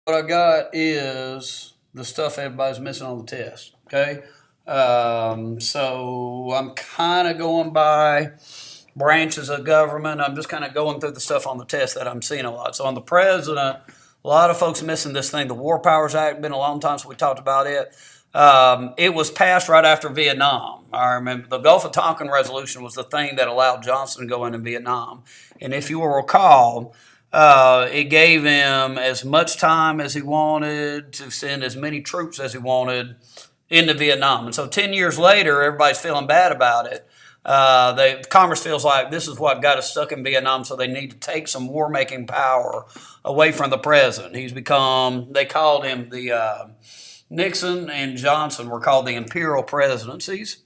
What I got is the stuff everybody's missing on the test. Okay. So I'm kind of going by branches of government. I'm just kind of going through the stuff on the test that I'm seeing a lot. So on the president, a lot of folks missing this thing. The War Powers Act, been a long time since we talked about it. It was passed right after Vietnam. I remember the Gulf of Tonkin resolution was the thing that allowed Johnson to go into Vietnam. And if you will recall, it gave him as much time as he wanted to send as many troops as he wanted into Vietnam. And so 10 years later, everybody's feeling bad about it. Congress feels like this is what got us stuck in Vietnam, so they need to take some war-making power away from the president. He's become, they called him the, Nixon and Johnson were called the imperial presidencies.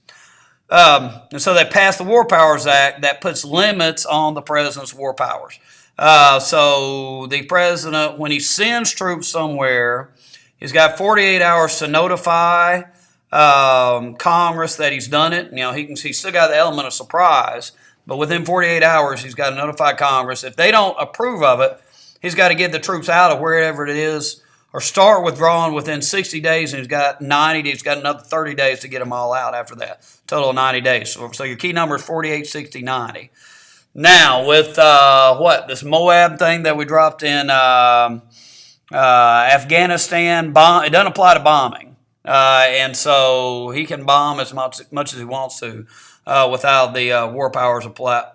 And so they passed the War Powers Act that puts limits on the president's war powers. So the president, when he sends troops somewhere, he's got 48 hours to notify Congress that he's done it. You know, he's still got the element of surprise, but within 48 hours, he's got to notify Congress. If they don't approve of it, he's got to get the troops out of wherever it is or start withdrawing within 60 days, and he's got 90 days. He's got another 30 days to get them all out after that. Total of 90 days. So your key number is 48, 60, 90. Now, with this Moab thing that we dropped in Afghanistan, it doesn't apply to bombing. And so he can bomb as much as he wants to without the War Powers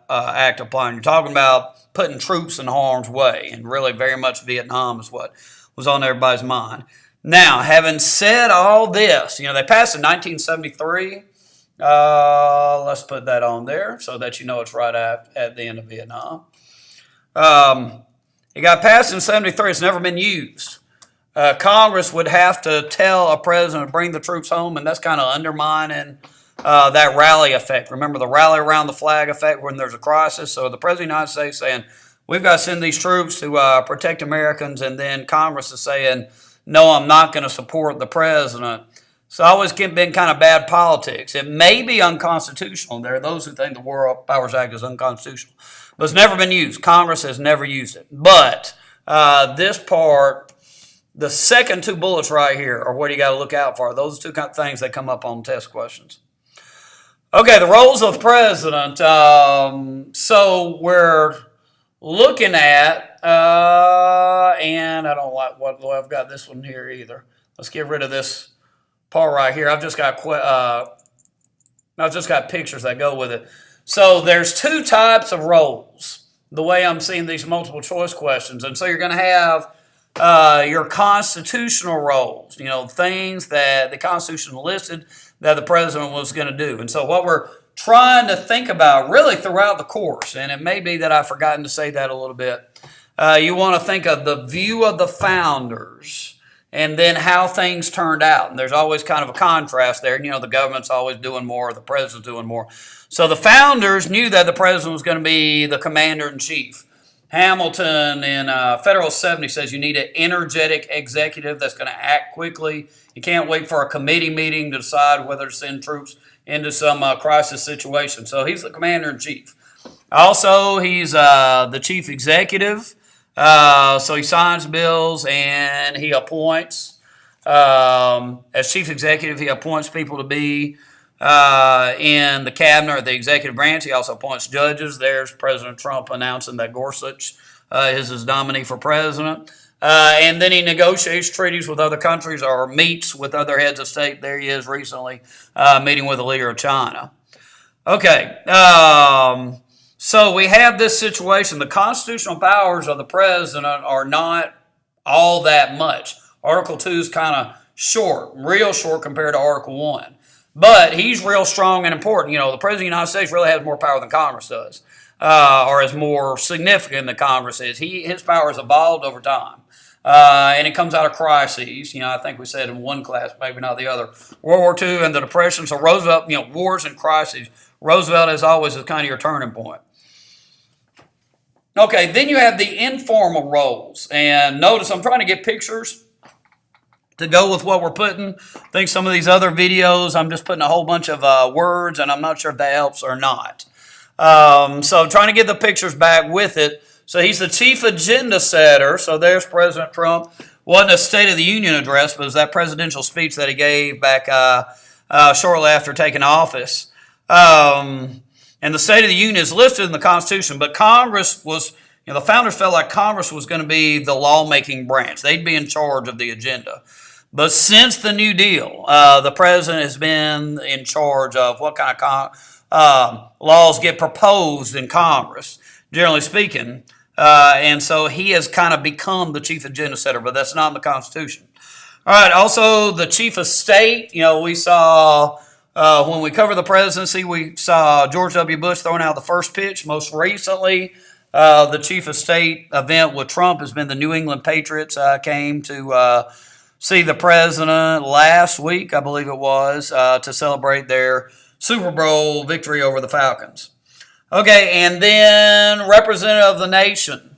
Act applying. You're talking about putting troops in harm's way, and really very much Vietnam is what was on everybody's mind. Now, having said all this, they passed in 1973. Let's put that on there so that you know it's right at the end of Vietnam. It got passed in 73. It's never been used. Congress would have to tell a president to bring the troops home, and that's kind of undermining that rally effect. Remember the rally around the flag effect when there's a crisis? So the president of the United States saying, we've got to send these troops to protect Americans, and then Congress is saying, no, I'm not going to support the president. So it's always been kind of bad politics. It may be unconstitutional. There are those who think the War Powers Act is unconstitutional, but it's never been used. Congress has never used it. But this part, the second two bullets right here are what you got to look out for. Those are two kind of things that come up on test questions. Okay, the roles of the president. So we're looking at, and I don't like what I've got this one here either. Let's get rid of this part right here. I've just got pictures that go with it. So there's two types of roles, the way I'm seeing these multiple choice questions. And so you're going to have your constitutional roles, things that the Constitution listed that the president was going to do. And so what we're trying to think about really throughout the course, and it may be that I've forgotten to say that a little bit, you want to think of the view of the founders and then how things turned out. And there's always kind of a contrast there. The government's always doing more, the president's doing more. So the founders knew that the president was going to be the commander-in-chief. Hamilton in Federal 70 says you need an energetic executive that's going to act quickly. You can't wait for a committee meeting to decide whether to send troops into some crisis situation. So he's the commander-in-chief. Also, he's the chief executive. So he signs bills and he appoints. As chief executive, he appoints people to be in the cabinet or the executive branch. He also appoints judges. There's President Trump announcing that Gorsuch is his nominee for president. And then he negotiates treaties with other countries or meets with other heads of state. There he is recently meeting with the leader of China. Okay, so we have this situation. The constitutional powers of the president are not all that much. Article 2 is kind of short, real short compared to Article 1. But he's real strong and important. The President of the United States really has more power than Congress does, or is more significant than Congress is. His power has evolved over time. And it comes out of crises. I think we said in one class, maybe not the other. World War II and the Depression. So Roosevelt, wars and crises. Roosevelt, as always, is kind of your turning point. Okay, then you have the informal roles. And notice I'm trying to get pictures to go with what we're putting. I think some of these other videos, I'm just putting a whole bunch of words, and I'm not sure if that helps or not. So trying to get the pictures back with it. So he's the chief agenda setter. So there's President Trump wasn't a State of the Union address, but it was that presidential speech that he gave back shortly after taking office. And the State of the Union is listed in the Constitution, but Congress was, the founders felt like Congress was going to be the lawmaking branch. They'd be in charge of the agenda. But since the New Deal, the president has been in charge of what kind of laws get proposed in Congress, generally speaking. And so he has kind of become the chief agenda setter, but that's not in the Constitution. All right, also the chief of state, we saw when we covered the presidency, we saw George W. Bush throwing out the first pitch. Most recently, the chief of state event with Trump has been the New England Patriots came to see the president last week, I believe it was, to celebrate their Super Bowl victory over the Falcons. Okay, and then representative of the nation.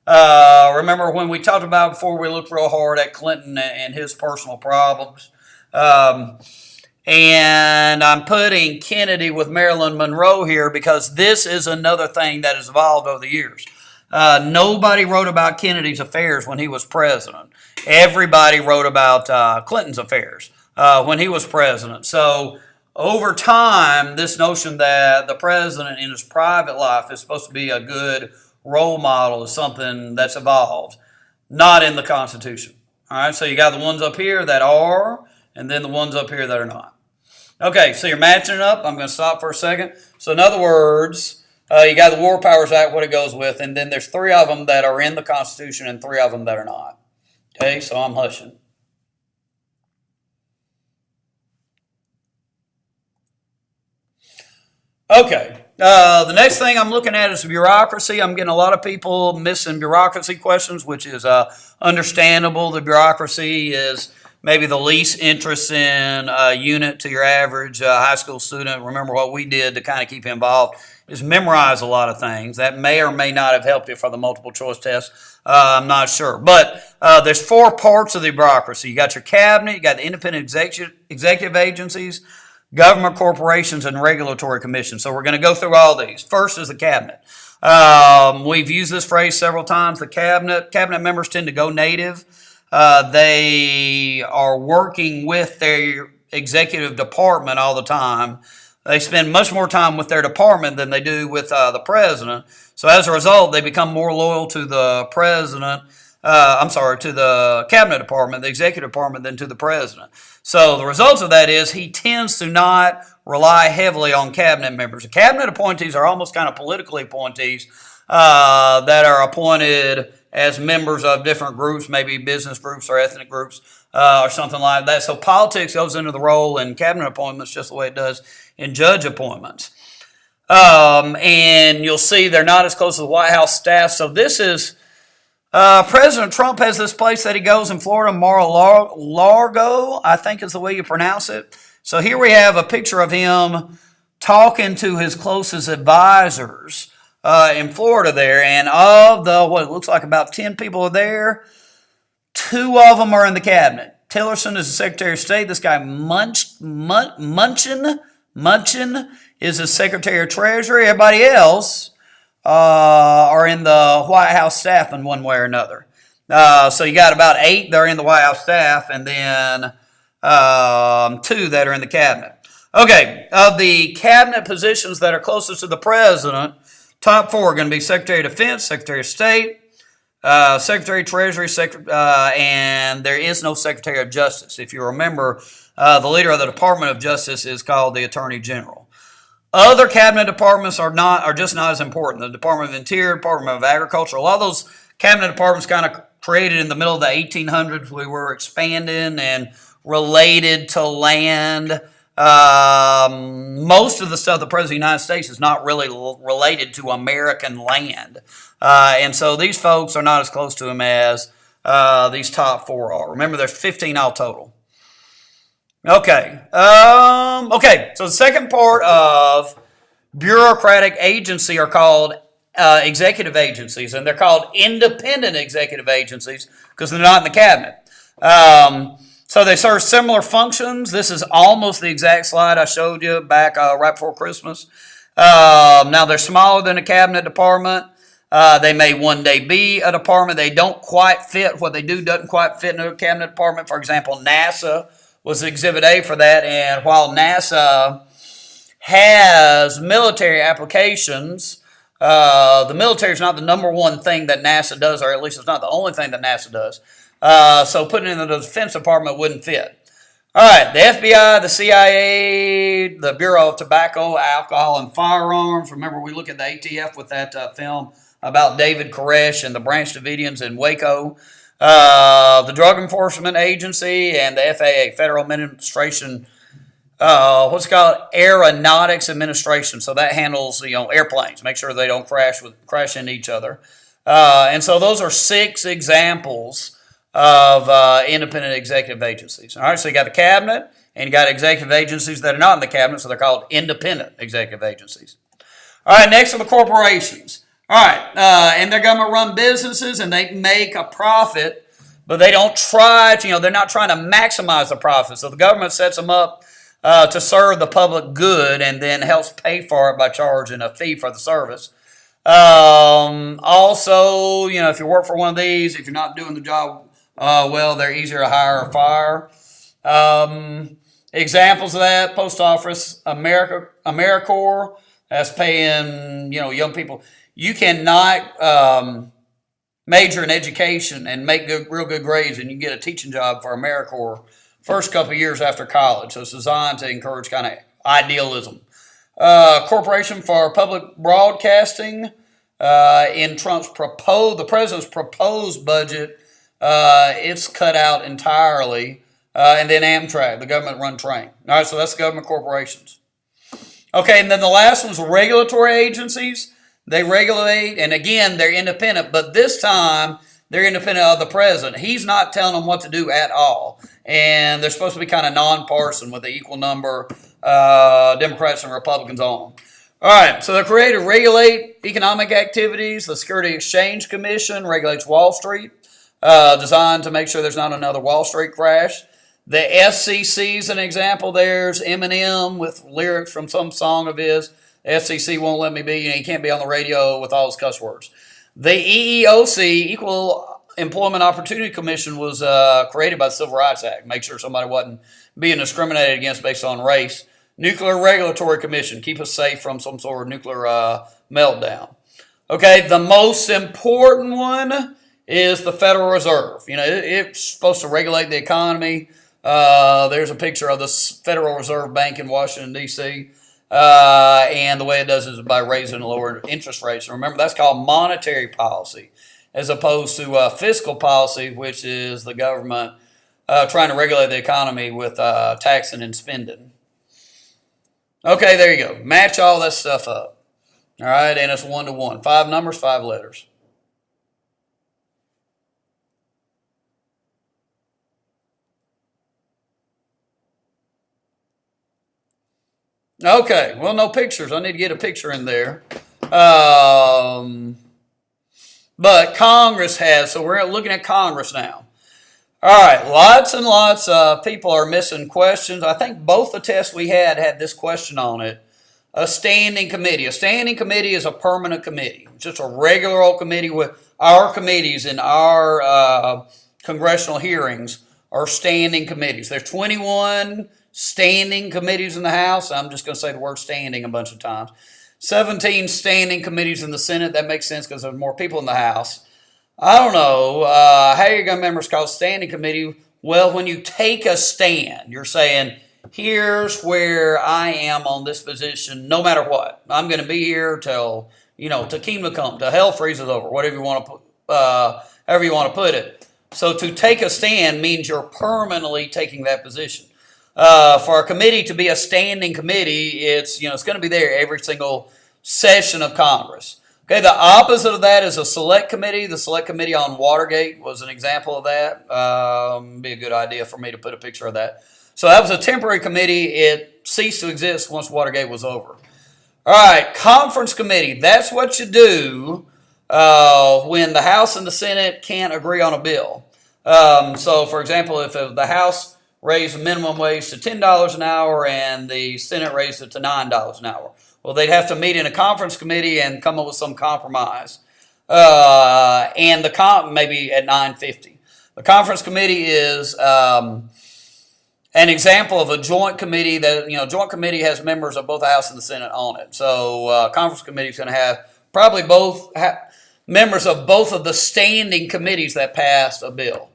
Remember when we talked about before, we looked real hard at Clinton and his personal problems. And I'm putting Kennedy with Marilyn Monroe here because this is another thing that has evolved over the years. Nobody wrote about Kennedy's affairs when he was president. Everybody wrote about Clinton's affairs when he was president. So over time, this notion that the president in his private life is supposed to be a good role model is something that's evolved, not in the Constitution. All right, so you got the ones up here that are, and then the ones up here that are not. Okay, so you're matching it up. I'm going to stop for a second. So in other words, you got the War Powers Act, what it goes with, and then there's 3 of them that are in the Constitution and 3 of them that are not. Okay, so I'm hushing. Okay, the next thing I'm looking at is bureaucracy. I'm getting a lot of people missing bureaucracy questions, which is understandable. The bureaucracy is maybe the least interesting unit to your average high school student. Remember what we did to kind of keep you involved is memorize a lot of things. That may or may not have helped you for the multiple choice test. I'm not sure. But there's 4 parts of the bureaucracy. You got your cabinet, you got the independent executive agencies, government corporations, and regulatory commissions. So we're going to go through all these. First is the cabinet. We've used this phrase several times. The cabinet members tend to go native. They are working with their executive department all the time. They spend much more time with their department than they do with the president. So as a result, they become more loyal to the president. To the cabinet department, the executive department, than to the president. So the result of that is he tends to not rely heavily on cabinet members. The cabinet appointees are almost kind of political appointees that are appointed as members of different groups, maybe business groups or ethnic groups or something like that. So politics goes into the role in cabinet appointments just the way it does in judge appointments. And you'll see they're not as close to the White House staff. So this is President Trump has this place that he goes in Florida, Mar-a-Lago, I think is the way you pronounce it. So here we have a picture of him talking to his closest advisors in Florida there. And of the, what it looks like about 10 people are there, 2 of them are in the cabinet. Tillerson is the Secretary of State. This guy Munchin is the Secretary of Treasury. Everybody else are in the White House staff in one way or another. So you got about 8 that are in the White House staff and then 2 that are in the cabinet. Okay, of the cabinet positions that are closest to the president, top 4 are going to be Secretary of Defense, Secretary of State, Secretary of Treasury, and there is no Secretary of Justice. If you remember, the leader of the Department of Justice is called the Attorney General. Other cabinet departments are just not as important. The Department of Interior, Department of Agriculture, a lot of those cabinet departments kind of created in the middle of the 1800s. We were expanding and related to land. Most of the stuff the President of the United States is not really related to American land. And so these folks are not as close to him as these top 4 are. Remember, there's 15 all total. Okay. So the second part of bureaucratic agency are called executive agencies, and they're called independent executive agencies because they're not in the cabinet. So they serve similar functions. This is almost the exact slide I showed you back right before Christmas. Now they're smaller than a cabinet department. They may one day be a department. They don't quite fit. What they do doesn't quite fit in a cabinet department. For example, NASA was Exhibit A for that. And while NASA has military applications, the military is not the number one thing that NASA does, or at least it's not the only thing that NASA does. So putting it in the Defense Department wouldn't fit. All right, the FBI, the CIA, the Bureau of Tobacco, Alcohol, and Firearms. Remember, we look at the ATF with that film about David Koresh and the Branch Davidians in Waco. The Drug Enforcement Agency and the FAA, Federal Administration, what's called Aeronautics Administration. So that handles airplanes, make sure they don't crash into each other. And so those are 6 examples of independent executive agencies. All right, so you got the cabinet, and you got executive agencies that are not in the cabinet, so they're called independent executive agencies. All right, next are the corporations. All right, and they're government-run businesses, and they make a profit, but they don't try to, they're not trying to maximize the profit. So the government sets them up to serve the public good and then helps pay for it by charging a fee for the service. Also, if you work for one of these, if you're not doing the job well, they're easier to hire or fire. Examples of that: Post Office, AmeriCorps, that's paying young people. You cannot major in education and make real good grades, and you get a teaching job for AmeriCorps first couple of years after college. So it's designed to encourage kind of idealism. Corporation for Public Broadcasting. In the president's proposed budget, it's cut out entirely. And then Amtrak, the government-run train. All right, so that's government corporations. Okay, and then the last one's regulatory agencies. They regulate, and again, they're independent, but this time they're independent of the president. He's not telling them what to do at all. And they're supposed to be kind of nonpartisan with an equal number Democrats and Republicans on them. All right, so they're created to regulate economic activities. The Security Exchange Commission regulates Wall Street, designed to make sure there's not another Wall Street crash. The FCC is an example. There's Eminem with lyrics from some song of his. The FCC won't let me be. You can't be on the radio with all his cuss words. The EEOC, Equal Employment Opportunity Commission, was created by the Civil Rights Act. Make sure somebody wasn't being discriminated against based on race. Nuclear Regulatory Commission, keep us safe from some sort of nuclear meltdown. Okay, the most important one is the Federal Reserve. It's supposed to regulate the economy. There's a picture of the Federal Reserve Bank in Washington, D.C., and the way it does is by raising and lowering interest rates. And remember, that's called monetary policy, as opposed to fiscal policy, which is the government trying to regulate the economy with taxing and spending. Okay, there you go. Match all that stuff up. All right, and it's 1-to-1. 5 numbers, 5 letters. Okay, well, no pictures. I need to get a picture in there. But Congress has, so we're looking at Congress now. All right, lots and lots of people are missing questions. I think both the tests we had this question on it. A standing committee. A standing committee is a permanent committee. It's just a regular old committee with our committees in our congressional hearings are standing committees. There's 21 standing committees in the House. I'm just going to say the word standing a bunch of times. 17 standing committees in the Senate. That makes sense because there's more people in the House. I don't know. How are you going to remember it's called standing committee? Well, when you take a stand, you're saying, here's where I am on this position, no matter what. I'm going to be here till, till kingdom come, till hell freezes over, whatever you want to put, however you want to put it. So to take a stand means you're permanently taking that position. For a committee to be a standing committee, it's going to be there every single session of Congress. Okay, the opposite of that is a select committee. The select committee on Watergate was an example of that. Be a good idea for me to put a picture of that. So that was a temporary committee. It ceased to exist once Watergate was over. All right, conference committee. That's what you do when the House and the Senate can't agree on a bill. So, for example, if the House raised the minimum wage to $10 an hour and the Senate raised it to $9 an hour. Well, they'd have to meet in a conference committee and come up with some compromise. and the maybe at 9:50. The conference committee is an example of a joint committee that, joint committee has members of both the House and the Senate on it. So conference committee is going to have probably members of both of the standing committees that passed a bill.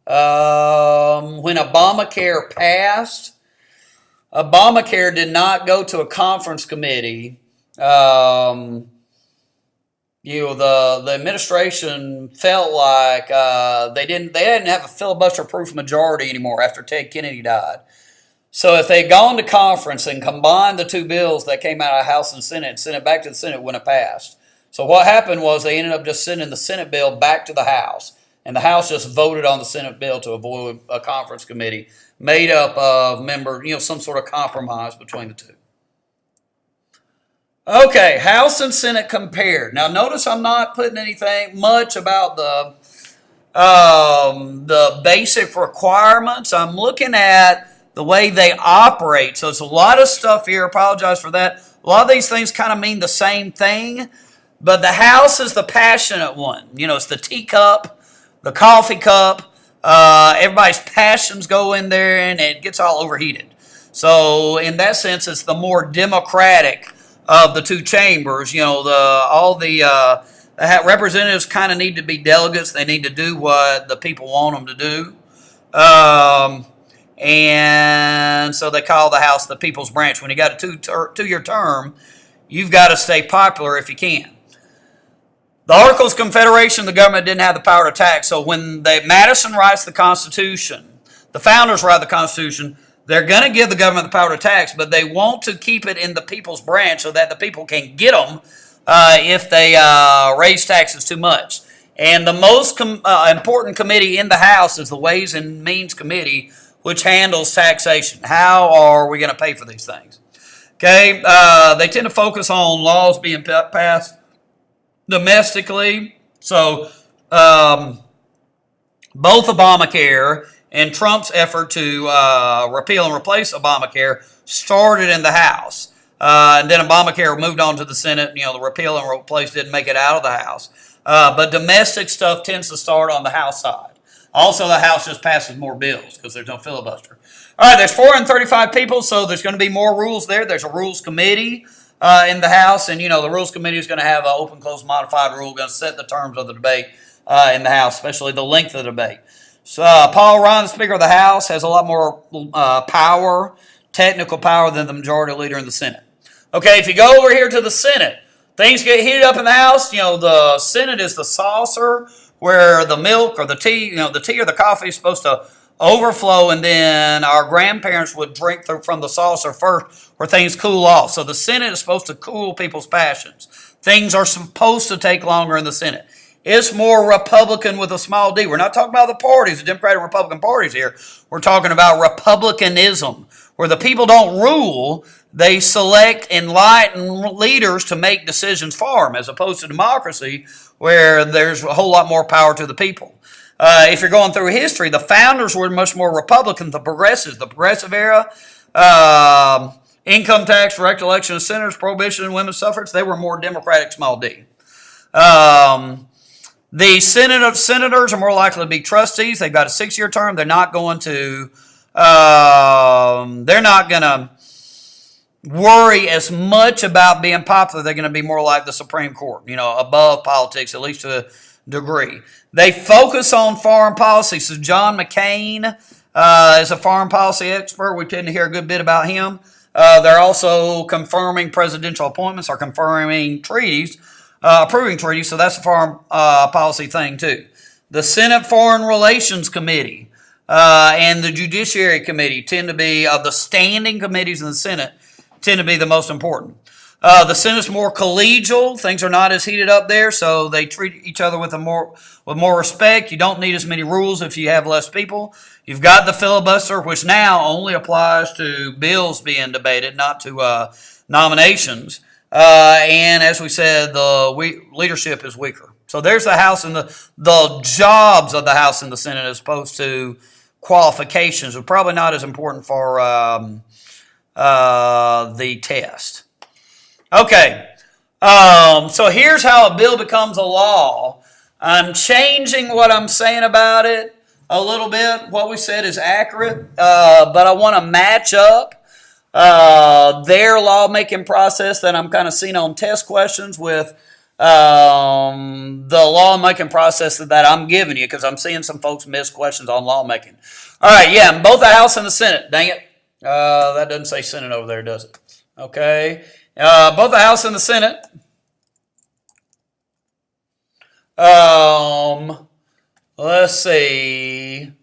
When Obamacare passed, Obamacare did not go to a conference committee. The administration felt like they didn't have a filibuster-proof majority anymore after Ted Kennedy died. So if they had gone to conference and combined the two bills that came out of the House and Senate and sent it back to the Senate, it wouldn't have passed. So what happened was they ended up just sending the Senate bill back to the House, and the House just voted on the Senate bill to avoid a conference committee made up of members, some sort of compromise between the two. Okay, House and Senate compared. Now notice I'm not putting anything much about the basic requirements. I'm looking at the way they operate. So it's a lot of stuff here. I apologize for that. A lot of these things kind of mean the same thing, but the House is the passionate one. It's the teacup, the coffee cup. Everybody's passions go in there and it gets all overheated. So in that sense, it's the more democratic of the two chambers. Representatives kind of need to be delegates. They need to do what the people want them to do. And so they call the House the People's Branch. When you got a two-year term, you've got to stay popular if you can. The Articles of Confederation, the government didn't have the power to tax. So when Madison writes the Constitution, the founders write the Constitution, they're going to give the government the power to tax, but they want to keep it in the people's branch so that the people can get them if they raise taxes too much. And the most important committee in the House is the Ways and Means Committee, which handles taxation. How are we going to pay for these things? Okay, they tend to focus on laws being passed domestically. So both Obamacare and Trump's effort to repeal and replace Obamacare started in the House. And then Obamacare moved on to the Senate. The repeal and replace didn't make it out of the House. But domestic stuff tends to start on the House side. Also, the House just passes more bills because there's no filibuster. All right, there's 435 people, so there's going to be more rules there. There's a rules committee in the House, and the Rules Committee is going to have an open, closed, modified rule, going to set the terms of the debate in the House, especially the length of the debate. So Paul Ryan, the Speaker of the House, has a lot more power, technical power, than the majority leader in the Senate. Okay, if you go over here to the Senate, things get heated up in the House. The Senate is the saucer where the milk or the tea, the tea or the coffee is supposed to overflow, and then our grandparents would drink from the saucer first where things cool off. So the Senate is supposed to cool people's passions. Things are supposed to take longer in the Senate. It's more Republican with a small d. We're not talking about the parties, the Democratic and Republican parties here. We're talking about republicanism, where the people don't rule. They select enlightened leaders to make decisions for them, as opposed to democracy, where there's a whole lot more power to the people. If you're going through history, the founders were much more Republican. The progressive era, income tax, direct election of senators, prohibition, and women's suffrage, they were more Democratic, small d. The senators are more likely to be trustees. They've got a 6-year term. They're not going to worry as much about being popular. They're going to be more like the Supreme Court, above politics, at least to a degree. They focus on foreign policy. So John McCain is a foreign policy expert. We tend to hear a good bit about him. They're also confirming presidential appointments or confirming treaties, approving treaties. So that's a foreign policy thing too. The Senate Foreign Relations Committee and the Judiciary Committee tend to be, of the standing committees in the Senate, tend to be the most important. The Senate's more collegial. Things are not as heated up there, so they treat each other with more respect. You don't need as many rules if you have less people. You've got the filibuster, which now only applies to bills being debated, not to nominations. And as we said, the leadership is weaker. So there's the House and the jobs of the House and the Senate, as opposed to qualifications, are probably not as important for the test. Okay, So here's how a bill becomes a law. I'm changing what I'm saying about it a little bit. What we said is accurate, but I want to match up their lawmaking process that I'm kind of seeing on test questions with the lawmaking process that I'm giving you, because I'm seeing some folks miss questions on lawmaking. All right, yeah, both the House and the Senate. Dang it. That doesn't say Senate over there, does it? Okay. Both the House and the Senate. Let's see.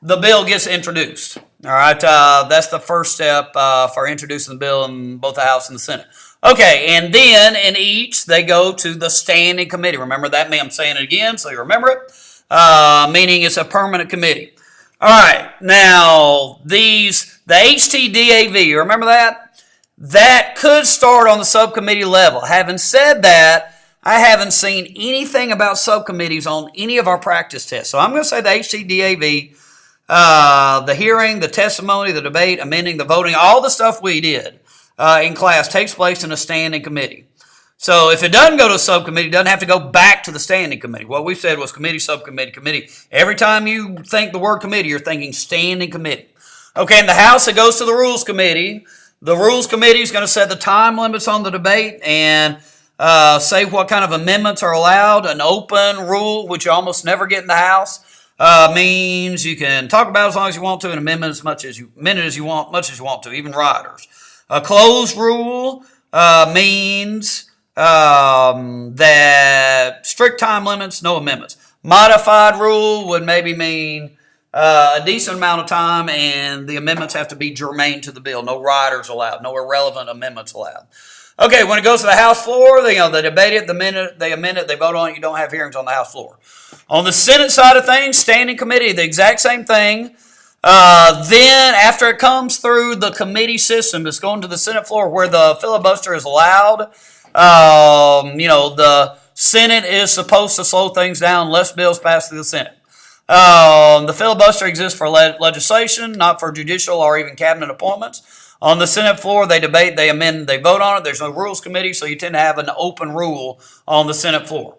The bill gets introduced. All right, that's the first step for introducing the bill in both the House and the Senate. Okay, and then in each, they go to the standing committee. Remember that? I'm saying it again, so you remember it. Meaning it's a permanent committee. All right, now the HTDAV, you remember that? That could start on the subcommittee level. Having said that, I haven't seen anything about subcommittees on any of our practice tests. So I'm going to say the HTDAV, the hearing, the testimony, the debate, amending, the voting, all the stuff we did in class takes place in a standing committee. So if it doesn't go to a subcommittee, it doesn't have to go back to the standing committee. What we said was committee, subcommittee, committee. Every time you think the word committee, you're thinking standing committee. Okay, in the House, it goes to the Rules Committee. The Rules Committee is going to set the time limits on the debate and say what kind of amendments are allowed. An open rule, which you almost never get in the House, means you can talk about it as long as you want to, and amendment as much as you want, much as you want to, even riders. A closed rule means that strict time limits, no amendments. Modified rule would maybe mean a decent amount of time, and the amendments have to be germane to the bill. No riders allowed, no irrelevant amendments allowed. Okay, when it goes to the House floor, they debate it. The minute they amend it, they vote on it. You don't have hearings on the House floor. On the Senate side of things, standing committee, the exact same thing. Then, after it comes through the committee system, it's going to the Senate floor where the filibuster is allowed. The Senate is supposed to slow things down unless bills pass through the Senate. The filibuster exists for legislation, not for judicial or even cabinet appointments. On the Senate floor, they debate, they amend, they vote on it. There's no Rules Committee, so you tend to have an open rule on the Senate floor.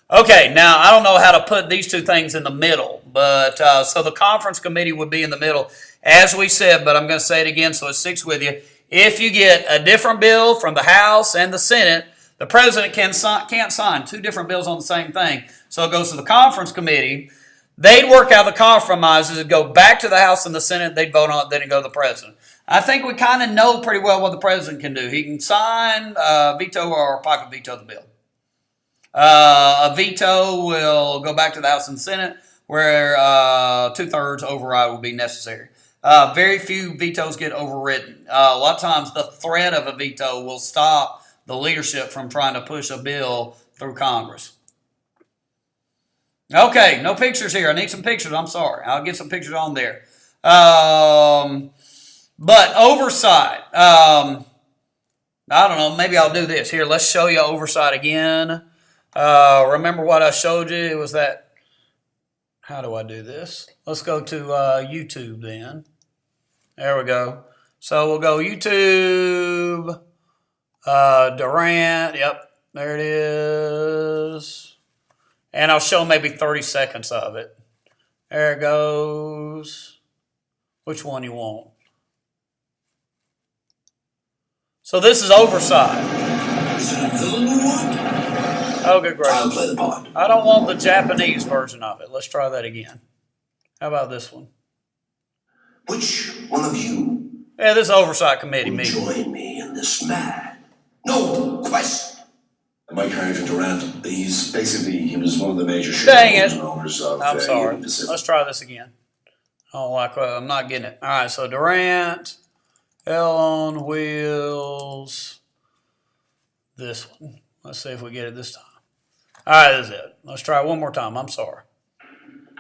Okay, now I don't know how to put these two things in the middle, but so the conference committee would be in the middle, as we said, but I'm going to say it again so it sticks with you. If you get a different bill from the House and the Senate, the president can't sign two different bills on the same thing. So it goes to the conference committee. They'd work out the compromises. It'd go back to the House and the Senate. They'd vote on it. Then it'd go to the president. I think we kind of know pretty well what the president can do. He can sign, veto, or pocket veto the bill. A veto will go back to the House and Senate, where 2/3 override will be necessary. Very few vetoes get overridden. A lot of times the threat of a veto will stop the leadership from trying to push a bill through Congress. Okay, no pictures here. I need some pictures. I'm sorry. I'll get some pictures on there. But oversight. I don't know. Maybe I'll do this. Here, let's show you oversight again. Remember what I showed you? It was that. How do I do this? Let's go to YouTube then. There we go. So we'll go YouTube. Durant. Yep. There it is. And I'll show maybe 30 seconds of it. There it goes. Which one you want? So this is oversight. Is it a villain we want? Oh, good grief. I'll play the part. I don't want the Japanese version of it. Let's try that again. How about this one? Which one of you Yeah, this is oversight committee will meeting. join me in this mad, noble quest? My character Durant, he was one of the major Dang it. shareholders and owners of I'm sorry. Union Pacific. Let's try this again. I'm not getting it. All right, so Durant, Hell on Wheels, this one. Let's see if we get it this time. All right, this is it. Let's try it one more time. I'm sorry.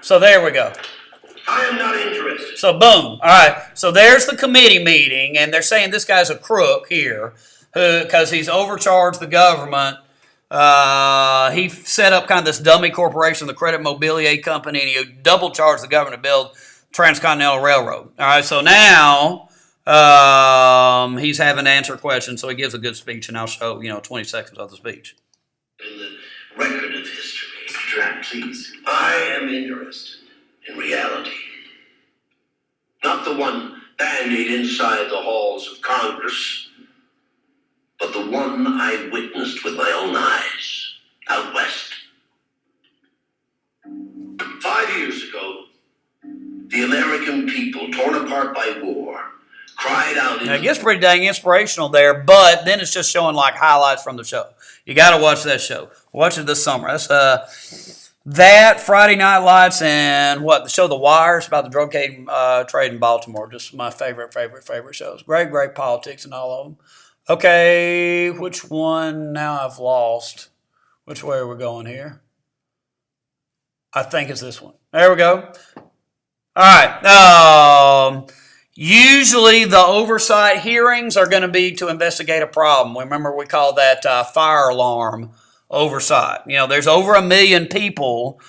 So there we go. I am not interested. So boom. All right. So there's the committee meeting, and they're saying this guy's a crook here because he's overcharged the government. He set up kind of this dummy corporation, the Credit Mobilier Company, and he double charged the government to build Transcontinental Railroad. All right. So now He's having to answer questions, so he gives a good speech, and I'll show 20 seconds of the speech. In the record of history. Draft, please. I am interested in reality. Not the one bandied inside the halls of Congress, but the one I witnessed with my own eyes out west. 5 years ago, the American people, torn apart by war, cried out. Now, it gets pretty dang inspirational there, but then it's just showing like highlights from the show. You got to watch that show. Watch it this summer. That's that Friday Night Lights and the show The Wires about the drug trade in Baltimore. Just my favorite shows. Great politics and all of them. Okay, which one now I've lost? Which way are we going here? I think it's this one. There we go. All right. Usually the oversight hearings are going to be to investigate a problem. Remember, we call that fire alarm oversight. There's over 1 million people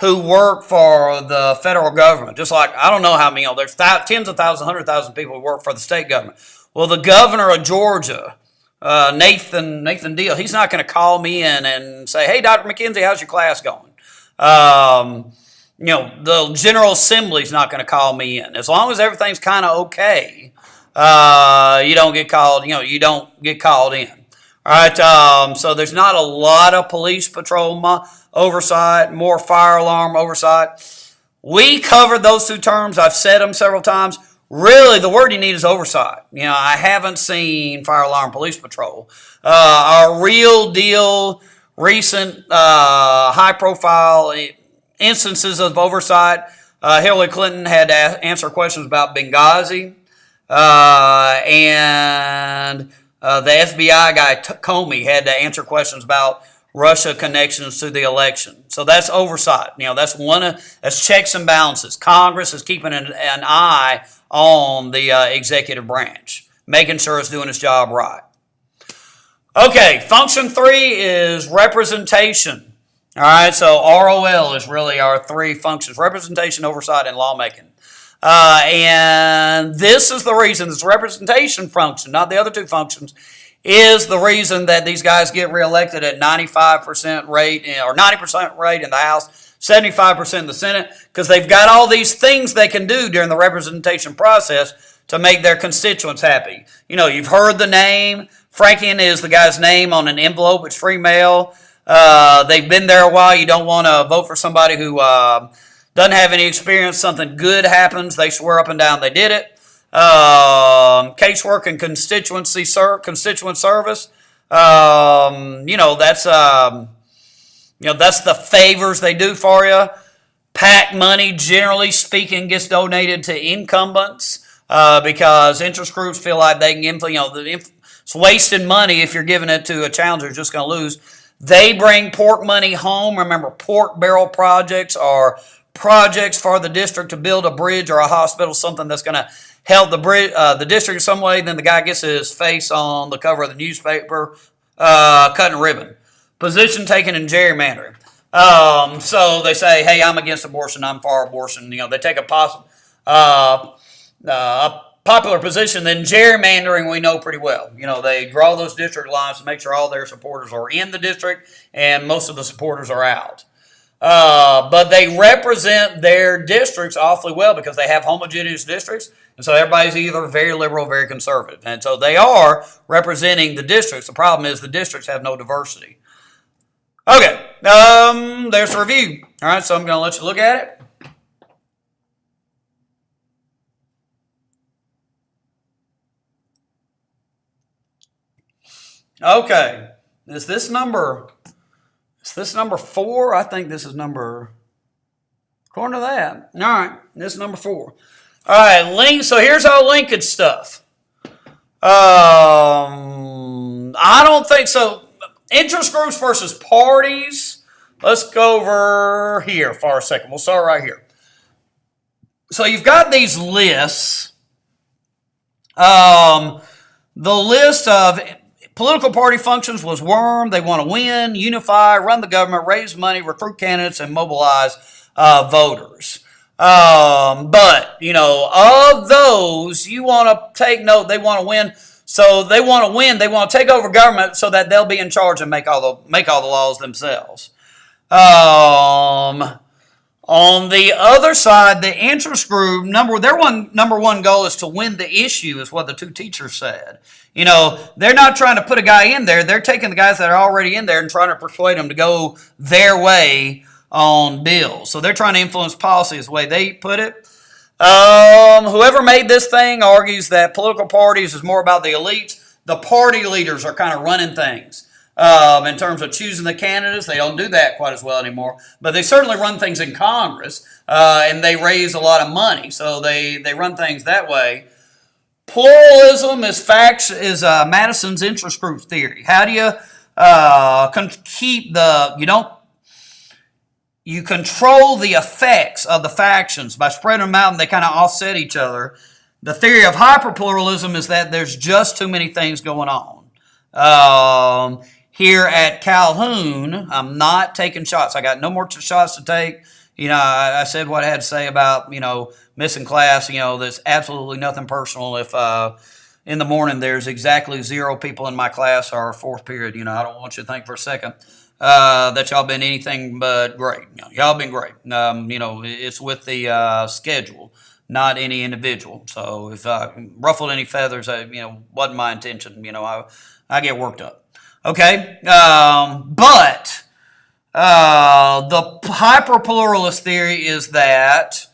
who work for the federal government. Just like, I don't know how many, there's tens of thousands, 100,000 people who work for the state government. Well, the governor of Georgia, Nathan Deal, he's not going to call me in and say, hey, Dr. McKenzie, how's your class going? The General Assembly's not going to call me in. As long as everything's kind of okay, you don't get called, you don't get called in. All right, so there's not a lot of police patrol oversight, more fire alarm oversight. We covered those two terms. I've said them several times. Really, the word you need is oversight. I haven't seen fire alarm police patrol. Our real deal, recent high-profile instances of oversight, Hillary Clinton had to answer questions about Benghazi, and the FBI guy, Comey, had to answer questions about Russia connections to the election. So that's oversight. That's checks and balances. Congress is keeping an eye on the executive branch, making sure it's doing its job right. Okay, function 3 is representation. All right, so ROL is really our 3 functions: representation, oversight, and lawmaking. And this is the reason, this representation function, not the other 2 functions, is the reason that these guys get reelected at 95% rate or 90% rate in the House, 75% in the Senate, because they've got all these things they can do during the representation process to make their constituents happy. You've heard the name. Franken is the guy's name on an envelope. It's free mail. They've been there a while. You don't want to vote for somebody who doesn't have any experience. Something good happens, they swear up and down they did it. Casework and constituent service. That's the favors they do for you. PAC money, generally speaking, gets donated to incumbents because interest groups feel like they can it's wasting money if you're giving it to a challenger who's just going to lose. They bring pork money home. Remember, pork barrel projects are projects for the district to build a bridge or a hospital, something that's going to help the district in some way. Then the guy gets his face on the cover of the newspaper, cutting ribbon. Position taken in gerrymandering. So they say, hey, I'm against abortion, I'm for abortion. They take a popular position. Then gerrymandering, we know pretty well. They draw those district lines to make sure all their supporters are in the district and most of the supporters are out. But they represent their districts awfully well because they have homogeneous districts. And so everybody's either very liberal or very conservative. And so they are representing the districts. The problem is the districts have no diversity. Okay, there's the review. All right, so I'm going to let you look at it. Okay, is this number 4? I think this is number, according to that. All right, this is number 4. All right, link. So here's our linkage stuff. I don't think so. Interest groups versus parties. Let's go over here for a second. We'll start right here. So you've got these lists. The list of political party functions was WORM. They want to win, unify, run the government, raise money, recruit candidates, and mobilize voters. But, of those, you want to take note, they want to win. So they want to win. They want to take over government so that they'll be in charge and make all the laws themselves. On the other side, the interest group, their number one goal is to win the issue, is what the two teachers said. They're not trying to put a guy in there. They're taking the guys that are already in there and trying to persuade them to go their way on bills. So they're trying to influence policy is the way they put it. Whoever made this thing argues that political parties is more about the elites. The party leaders are kind of running things. In terms of choosing the candidates, they don't do that quite as well anymore. But they certainly run things in Congress, and they raise a lot of money. So they run things that way. Pluralism is Madison's interest group theory. How do you keep you control the effects of the factions by spreading them out and they kind of offset each other. The theory of hyperpluralism is that there's just too many things going on. Here at Calhoun, I'm not taking shots. I got no more shots to take. I said what I had to say about, missing class. There's absolutely nothing personal. If in the morning there's exactly 0 people in my class or fourth period, I don't want you to think for a second that y'all been anything but great. Y'all been great. It's with the schedule, not any individual. So if I ruffled any feathers, wasn't my intention. I get worked up. Okay, but the hyperpluralist theory is that,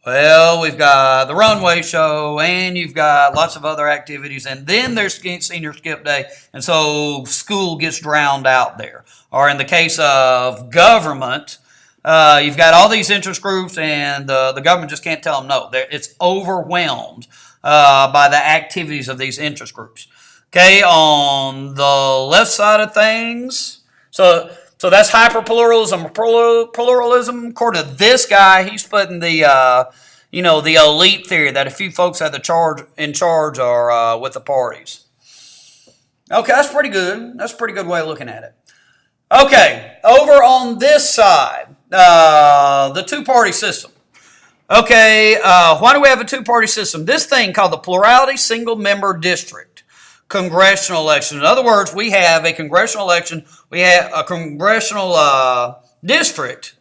we've got the runway show and you've got lots of other activities, and then there's senior skip day, and so school gets drowned out there. Or in the case of government, you've got all these interest groups, and the government just can't tell them no. It's overwhelmed by the activities of these interest groups. Okay, on the left side of things, so that's hyperpluralism. Pluralism, according to this guy, he's putting the the elite theory that a few folks in charge are with the parties. Okay, that's pretty good. That's a pretty good way of looking at it. Okay, over on this side, the two-party system. Okay, why do we have a two-party system? This thing called the plurality single-member district. Congressional election. In other words, we have a congressional election. We have a congressional district.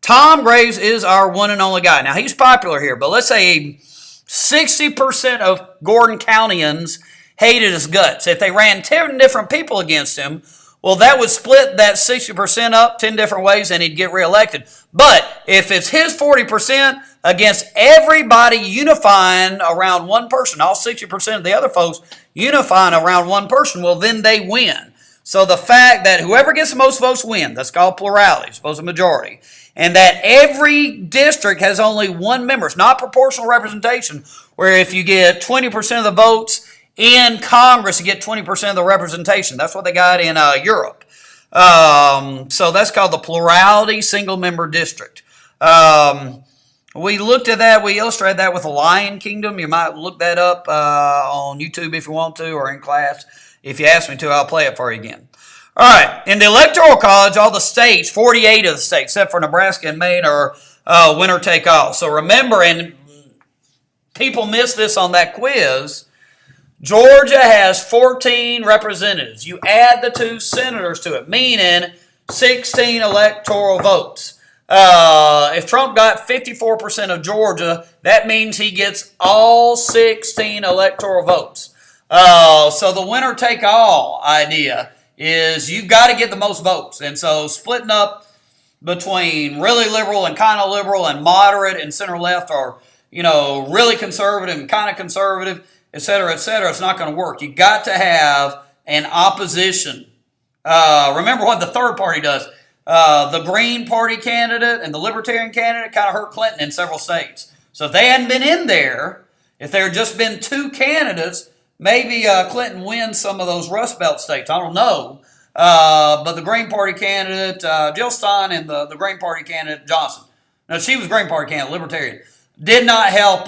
Tom Graves is our one and only guy. Now, he's popular here, but let's say 60% of Gordon Countyans hated his guts. If they ran 10 different people against him, well, that would split that 60% up 10 different ways, and he'd get reelected. But if it's his 40% against everybody unifying around one person, all 60% of the other folks unifying around one person, well, then they win. So the fact that whoever gets the most votes win, that's called plurality, supposed to majority, and that every district has only one member. It's not proportional representation, where if you get 20% of the votes in Congress, you get 20% of the representation. That's what they got in Europe. So that's called the plurality single-member district. We looked at that. We illustrated that with the Lion Kingdom. You might look that up on YouTube if you want to, or in class. If you ask me to, I'll play it for you again. All right. In the Electoral College, all the states, 48 of the states, except for Nebraska and Maine, are winner take all. So remember, and people miss this on that quiz, Georgia has 14 representatives. You add the 2 senators to it, meaning 16 electoral votes. If Trump got 54% of Georgia, that means he gets all 16 electoral votes. So the winner-take-all idea is you've got to get the most votes. And so splitting up between really liberal and kind of liberal and moderate and center-left, or, really conservative and kind of conservative, et cetera, it's not going to work. You got to have an opposition. Remember what the third party does. The Green Party candidate and the Libertarian candidate kind of hurt Clinton in several states. So if they hadn't been in there, if there had just been 2 candidates, maybe Clinton wins some of those Rust Belt states. I don't know. But the Green Party candidate, Jill Stein, and the Green Party candidate, Johnson. No, she was Green Party candidate, Libertarian. Did not help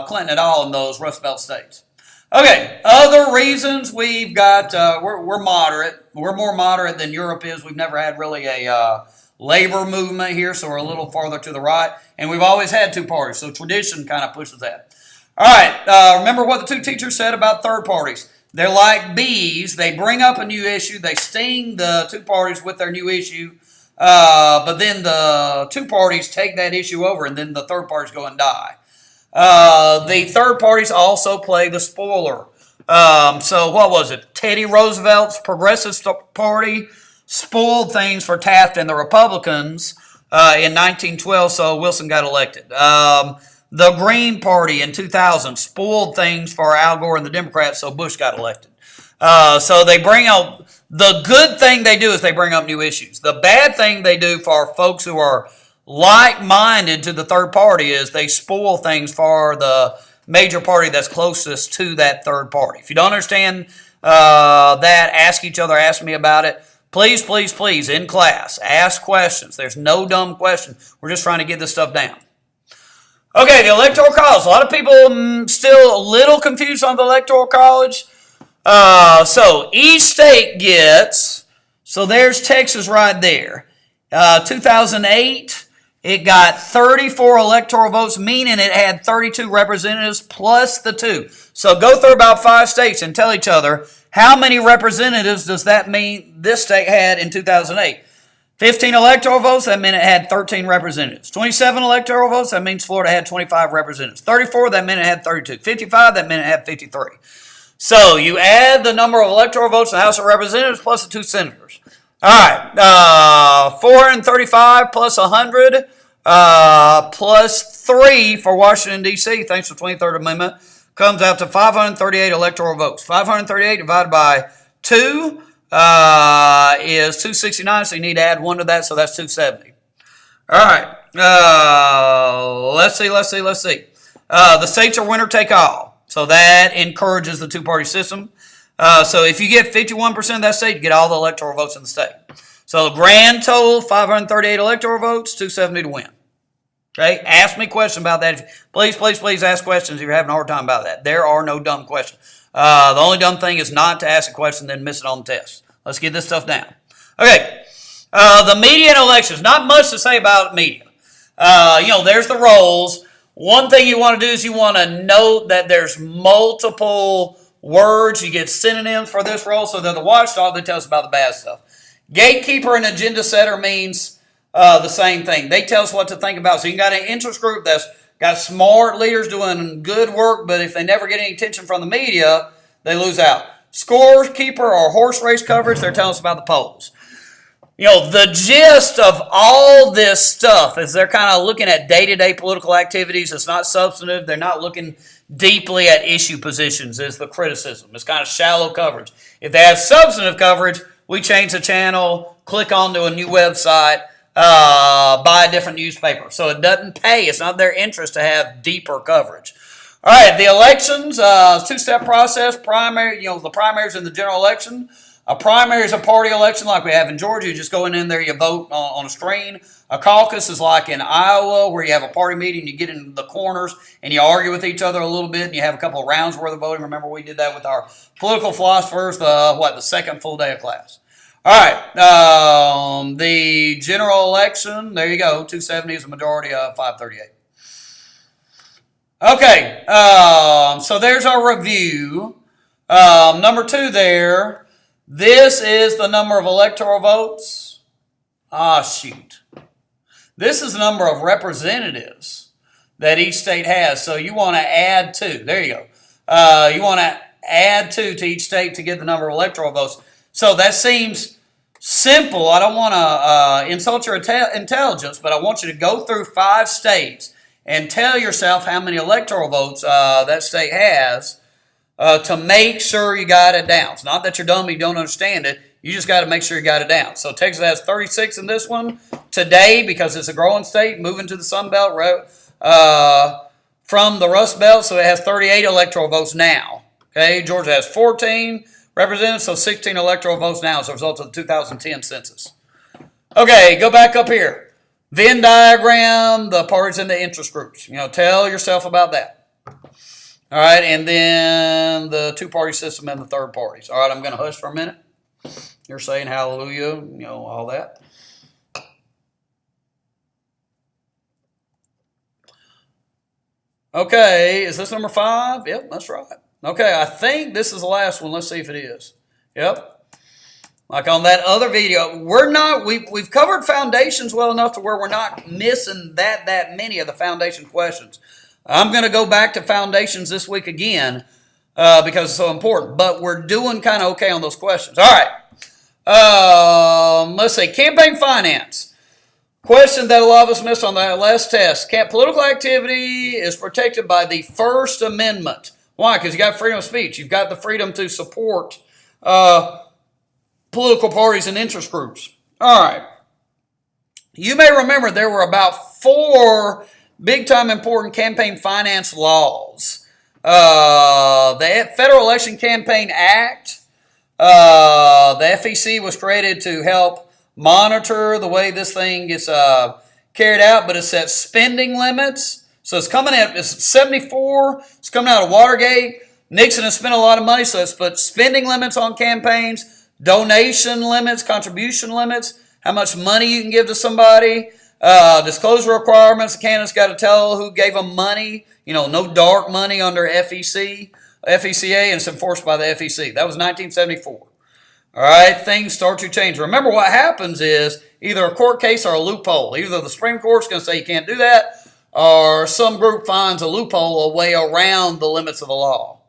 Clinton at all in those Rust Belt states. Okay, other reasons we've got, we're moderate. We're more moderate than Europe is. We've never had really a labor movement here, so we're a little farther to the right. And we've always had two parties, so tradition kind of pushes that. All right, remember what the two teachers said about third parties. They're like bees. They bring up a new issue. They sting the two parties with their new issue. But then the two parties take that issue over, and then the third parties go and die. The third parties also play the spoiler. So what was it? Teddy Roosevelt's Progressive Party spoiled things for Taft and the Republicans in 1912, so Wilson got elected. The Green Party in 2000 spoiled things for Al Gore and the Democrats, so Bush got elected. So they bring out, the good thing they do is they bring up new issues. The bad thing they do for folks who are like-minded to the third party is they spoil things for the major party that's closest to that third party. If you don't understand that, ask each other, ask me about it. Please, please, please, in class, ask questions. There's no dumb question. We're just trying to get this stuff down. Okay, the Electoral College. A lot of people still a little confused on the Electoral College. So each state gets, so there's Texas right there. 2008, it got 34 electoral votes, meaning it had 32 representatives plus the 2. So go through about 5 states and tell each other, how many representatives does that mean this state had in 2008? 15 electoral votes, that meant it had 13 representatives. 27 electoral votes, that means Florida had 25 representatives. 34, that meant it had 32. 55, that meant it had 53. So you add the number of electoral votes in the House of Representatives plus the 2 senators. All right, 435 plus 100 plus 3 for Washington, D.C., thanks to the 23rd Amendment, comes out to 538 electoral votes. 538 divided by 2 is 269, so you need to add 1 to that, so that's 270. All right, let's see. The states are winner take all, so that encourages the two-party system. So if you get 51% of that state, you get all the electoral votes in the state. So the grand total, 538 electoral votes, 270 to win. Okay, ask me a question about that. Please, please, please ask questions if you're having a hard time about that. There are no dumb questions. The only dumb thing is not to ask a question and then miss it on the test. Let's get this stuff down. Okay, the media and elections. Not much to say about media. There's the roles. One thing you want to do is you want to note that there's multiple words. You get synonyms for this role, so they're the watchdog that tells us about the bad stuff. Gatekeeper and agenda setter means the same thing. They tell us what to think about. So you got an interest group that's got smart leaders doing good work, but if they never get any attention from the media, they lose out. Scorekeeper or horse race coverage, they're telling us about the polls. The gist of all this stuff is they're kind of looking at day-to-day political activities. It's not substantive. They're not looking deeply at issue positions is the criticism. It's kind of shallow coverage. If they have substantive coverage, we change the channel, click onto a new website, buy a different newspaper. So it doesn't pay. It's not their interest to have deeper coverage. All right, the elections, 2-step process. Primary, the primaries in the general election. A primary is a party election like we have in Georgia. You just go in there, you vote on a screen. A caucus is like in Iowa where you have a party meeting, you get in the corners and you argue with each other a little bit and you have a couple of rounds worth of voting. Remember we did that with our political philosophers, the second full day of class. All right, the general election, there you go, 270 is a majority of 538. Okay, so there's our review. Number 2 there. This is the number of electoral votes. Shoot. This is the number of representatives that each state has. So you want to add 2. There you go. You want to add 2 to each state to get the number of electoral votes. So that seems simple. I don't want to insult your intelligence, but I want you to go through 5 states and tell yourself how many electoral votes that state has. To make sure you got it down. It's not that you're dumb and you don't understand it. You just got to make sure you got it down. So Texas has 36 in this one today because it's a growing state, moving to the Sun Belt from the Rust Belt, so it has 38 electoral votes now. Okay, Georgia has 14 representatives, so 16 electoral votes now as a result of the 2010 census. Okay, go back up here. Venn diagram, the parties and the interest groups. Tell yourself about that. All right, and then the two-party system and the third parties. All right, I'm going to hush for a minute. You're saying hallelujah, all that. Okay, is this number 5? Yep, that's right. Okay, I think this is the last one. Let's see if it is. Yep. Like on that other video, we've covered foundations well enough to where we're not missing that many of the foundation questions. I'm going to go back to foundations this week again because it's so important, but we're doing kind of okay on those questions. All right. Let's see. Campaign finance. Question that a lot of us missed on that last test. Political activity is protected by the First Amendment. Why? Because you got freedom of speech. You've got the freedom to support political parties and interest groups. All right. You may remember there were about 4 big-time important campaign finance laws. The Federal Election Campaign Act. The FEC was created to help monitor the way this thing gets carried out, but it sets spending limits. So it's coming out, it's 74, it's coming out of Watergate. Nixon has spent a lot of money, so it's put spending limits on campaigns, donation limits, contribution limits, how much money you can give to somebody, disclosure requirements. The candidate's got to tell who gave them money. No dark money under FECA, and it's enforced by the FEC. That was 1974. All right, things start to change. Remember, what happens is either a court case or a loophole. Either the Supreme Court's going to say you can't do that, or some group finds a loophole, a way around the limits of the law.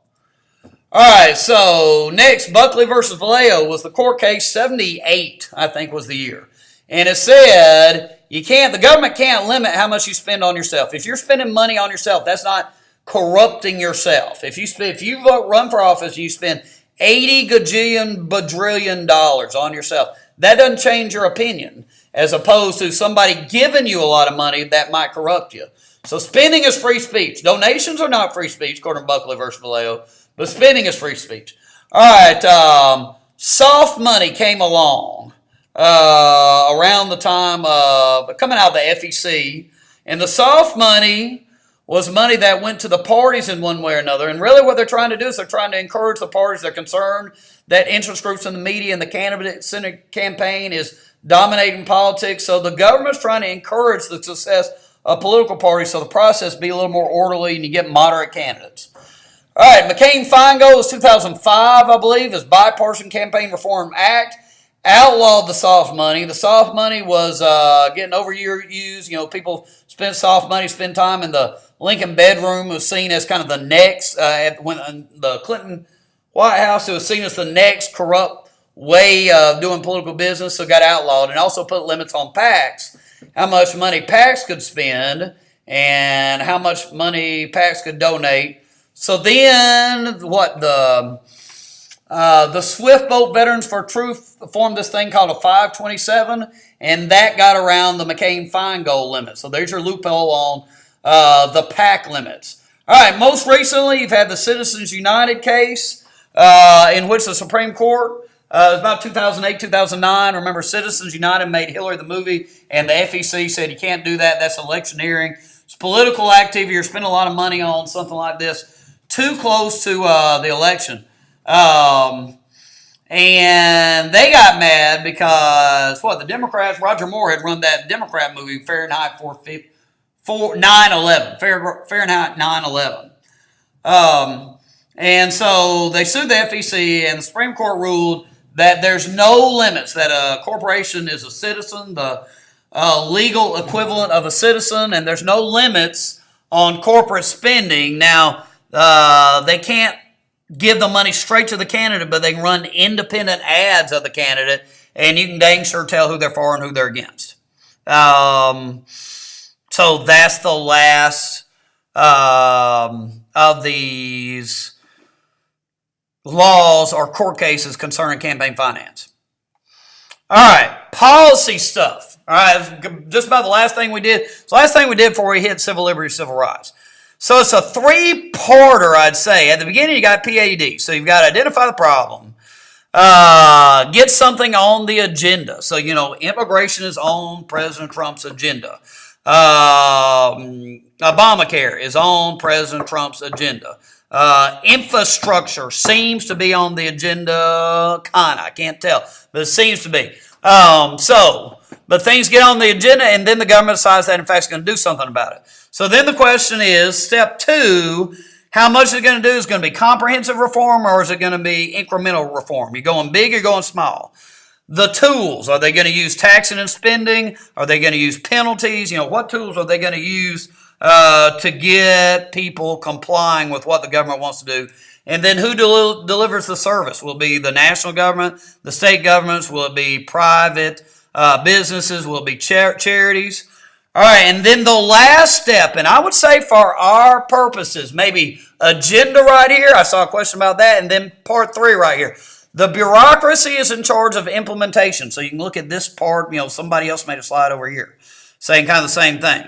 All right, so next, Buckley versus Vallejo was the court case. 78, I think, was the year. And it said the government can't limit how much you spend on yourself. If you're spending money on yourself, that's not corrupting yourself. If you run for office, you spend 80 gajillion badrillion dollars on yourself. That doesn't change your opinion, as opposed to somebody giving you a lot of money that might corrupt you. So spending is free speech. Donations are not free speech, according to Buckley versus Vallejo. But spending is free speech. All right, soft money came along around the time of coming out of the FEC. And the soft money was money that went to the parties in one way or another. And really what they're trying to do is they're trying to encourage the parties. They're concerned that interest groups in the media and the candidate Senate campaign is dominating politics. So the government's trying to encourage the success of political parties so the process be a little more orderly and you get moderate candidates. All right, McCain-Feingold was 2005, I believe. This Bipartisan Campaign Reform Act outlawed the soft money. The soft money was getting overused. People spend soft money, spend time in the Lincoln bedroom. It was seen as kind of the next, when the Clinton White House, it was seen as the next corrupt way of doing political business, so it got outlawed. And also put limits on PACs, how much money PACs could spend and how much money PACs could donate. So then, the Swift Boat Veterans for Truth formed this thing called a 527, and that got around the McCain-Feingold limit. So there's your loophole on the PAC limits. All right, most recently, you've had the Citizens United case, in which the Supreme Court, it was about 2008, 2009. Remember, Citizens United made Hillary the movie, and the FEC said you can't do that. That's electioneering. It's political activity. You're spending a lot of money on something like this. Too close to the election. And they got mad because, the Democrats, Roger Moore had run that Democrat movie, Fahrenheit 9/11. Fahrenheit 9/11. And so they sued the FEC, and the Supreme Court ruled that there's no limits, that a corporation is a citizen, the legal equivalent of a citizen, and there's no limits on corporate spending. Now, they can't give the money straight to the candidate, but they can run independent ads of the candidate, and you can dang sure tell who they're for and who they're against. So that's the last of these laws or court cases concerning campaign finance. All right, policy stuff. All right, just about the last thing we did. So last thing we did before we hit civil liberties, civil rights. So it's a 3-parter, I'd say. At the beginning, you got PAD. So you've got to identify the problem, get something on the agenda. So, immigration is on President Trump's agenda. Obamacare is on President Trump's agenda. Infrastructure seems to be on the agenda, kind of. I can't tell, but it seems to be. So But things get on the agenda, and then the government decides that, in fact, it's going to do something about it. So then the question is, step 2, how much is it going to do? Is it going to be comprehensive reform, or is it going to be incremental reform? You're going big, you're going small. The tools, are they going to use taxing and spending? Are they going to use penalties? What tools are they going to use to get people complying with what the government wants to do? And then who delivers the service? Will it be the national government, the state governments? Will it be private businesses? Will it be charities? All right, and then the last step, and I would say for our purposes, maybe agenda right here. I saw a question about that, and then part 3 right here. The bureaucracy is in charge of implementation. So you can look at this part. Somebody else made a slide over here saying kind of the same thing.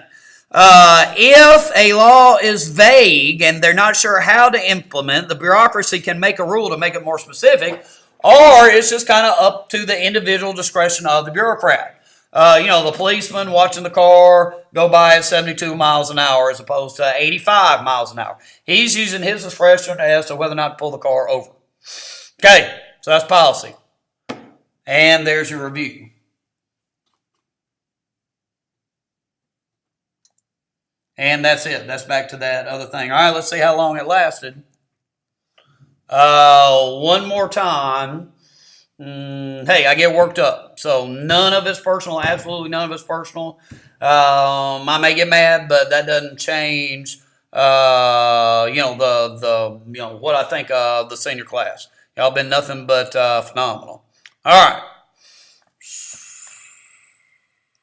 If a law is vague and they're not sure how to implement, the bureaucracy can make a rule to make it more specific, or it's just kind of up to the individual discretion of the bureaucrat. The policeman watching the car go by at 72 miles an hour as opposed to 85 miles an hour. He's using his discretion as to whether or not to pull the car over. Okay, so that's policy. And there's your review. And that's it. That's back to that other thing. All right, let's see how long it lasted. One more time. Hey, I get worked up. So none of it's personal. Absolutely none of it's personal. I may get mad, but that doesn't change, what I think of the senior class. Y'all been nothing but phenomenal. All right.